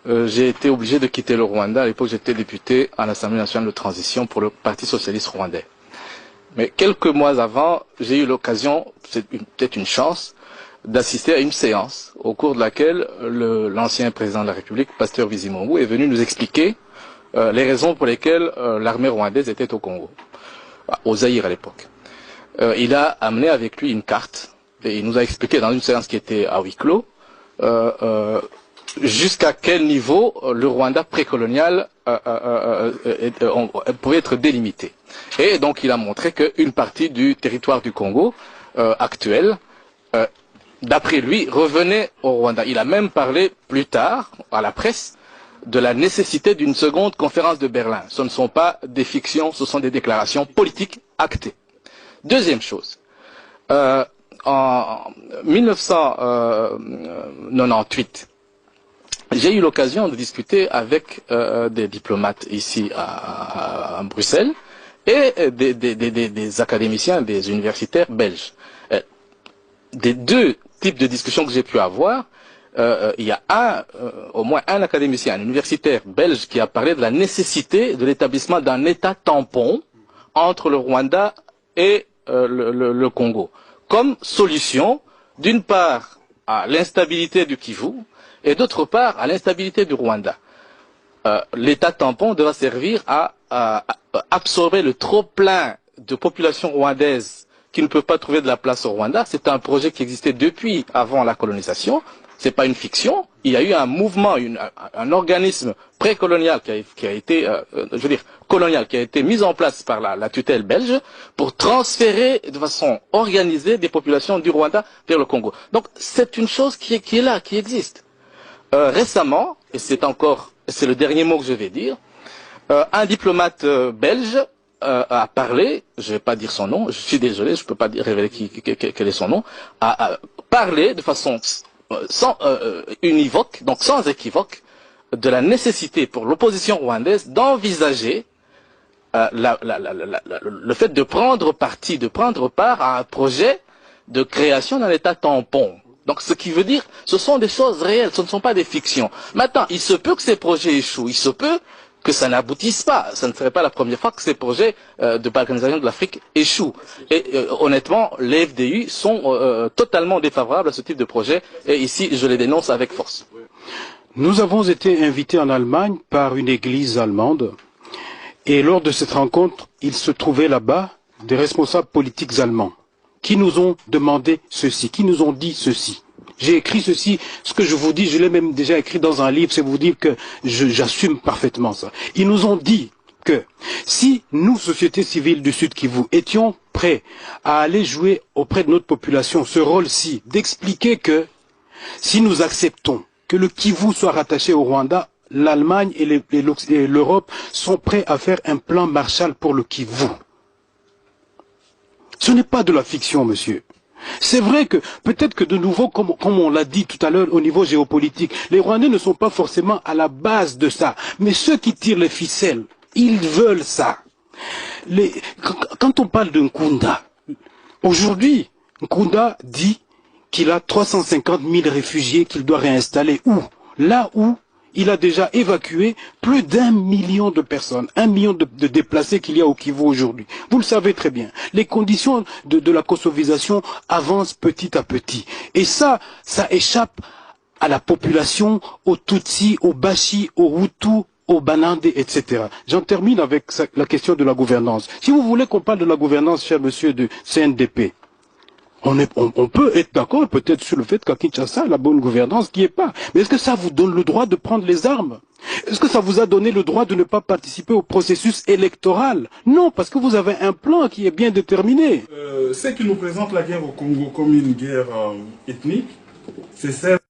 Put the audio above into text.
j'ai été obligé de quitter le Rwanda. À l'époque, j'étais député à l'Assemblée nationale de transition pour le Parti socialiste rwandais. Mais quelques mois avant, j'ai eu l'occasion, c'est peut-être une chance, d'assister à une séance au cours de laquelle l'ancien président de la République, Pasteur Bizimungu, est venu nous expliquer les raisons pour lesquelles l'armée rwandaise était au Congo, au Zaïre à l'époque. Il a amené avec lui une carte et il nous a expliqué dans une séance qui était à huis clos jusqu'à quel niveau le Rwanda précolonial pouvait être délimité. Et donc il a montré qu'une partie du territoire du Congo actuel, d'après lui, revenait au Rwanda. Il a même parlé plus tard à la presse de la nécessité d'une seconde conférence de Berlin. Ce ne sont pas des fictions, ce sont des déclarations politiques actées. Deuxième chose, en 1998, j'ai eu l'occasion de discuter avec des diplomates ici à Bruxelles et des académiciens, des universitaires belges. Des deux types de discussions que j'ai pu avoir, il y a au moins un académicien, un universitaire belge qui a parlé de la nécessité de l'établissement d'un État tampon entre le Rwanda et le Congo, comme solution, d'une part, à l'instabilité du Kivu, et d'autre part, à l'instabilité du Rwanda. L'État tampon devra servir à absorber le trop-plein de population rwandaise qui ne peut pas trouver de la place au Rwanda. C'est un projet qui existait depuis avant la colonisation. C'est pas une fiction. Il y a eu un mouvement, un organisme précolonial qui a été, je veux dire, colonial, qui a été mis en place par la tutelle belge pour transférer de façon organisée des populations du Rwanda vers le Congo. Donc c'est une chose qui est là, qui existe. Récemment, et c'est le dernier mot que je vais dire, un diplomate belge a parlé, je ne vais pas dire son nom, je suis désolé, je ne peux pas révéler quel est son nom, a parlé de façon univoque, donc sans équivoque, de la nécessité pour l'opposition rwandaise d'envisager le fait de prendre part à un projet de création d'un État tampon. Donc ce qui veut dire, ce sont des choses réelles, ce ne sont pas des fictions. Maintenant, il se peut que ces projets échouent, il se peut que ça n'aboutisse pas. Ce ne serait pas la première fois que ces projets de balkanisation de l'Afrique échouent. Et honnêtement, les FDU sont totalement défavorables à ce type de projet, et ici, je les dénonce avec force. Nous avons été invités en Allemagne par une église allemande, et lors de cette rencontre, il se trouvait là-bas des responsables politiques allemands qui nous ont demandé ceci, qui nous ont dit ceci. J'ai écrit ceci, ce que je vous dis, je l'ai même déjà écrit dans un livre, c'est vous dire que j'assume parfaitement ça. Ils nous ont dit que si nous, société civile du Sud Kivu, étions prêts à aller jouer auprès de notre population ce rôle-ci, d'expliquer que si nous acceptons que le Kivu soit rattaché au Rwanda, l'Allemagne et l'Europe sont prêts à faire un plan Marshall pour le Kivu. Ce n'est pas de la fiction, monsieur. C'est vrai que, peut-être que de nouveau, comme on l'a dit tout à l'heure au niveau géopolitique, les Rwandais ne sont pas forcément à la base de ça. Mais ceux qui tirent les ficelles, ils veulent ça. Quand on parle de Nkunda, aujourd'hui, Nkunda dit qu'il a 350 000 réfugiés qu'il doit réinstaller. Où? Là où il a déjà évacué plus d'1 million de personnes, 1 million de déplacés qu'il y a au Kivu aujourd'hui. Vous le savez très bien. Les conditions de la kosovisation avancent petit à petit. Et ça échappe à la population, aux Tutsis, aux Bashi, aux Hutus, aux Banande, etc. J'en termine avec la question de la gouvernance. Si vous voulez qu'on parle de la gouvernance, cher monsieur du CNDP, on peut être d'accord peut-être sur le fait qu'à Kinshasa, la bonne gouvernance qui est pas. Mais est-ce que ça vous donne le droit de prendre les armes? Est-ce que ça vous a donné le droit de ne pas participer au processus électoral? Non, parce que vous avez un plan qui est bien déterminé. Ce qui nous présente la guerre au Congo comme une guerre ethnique, c'est celle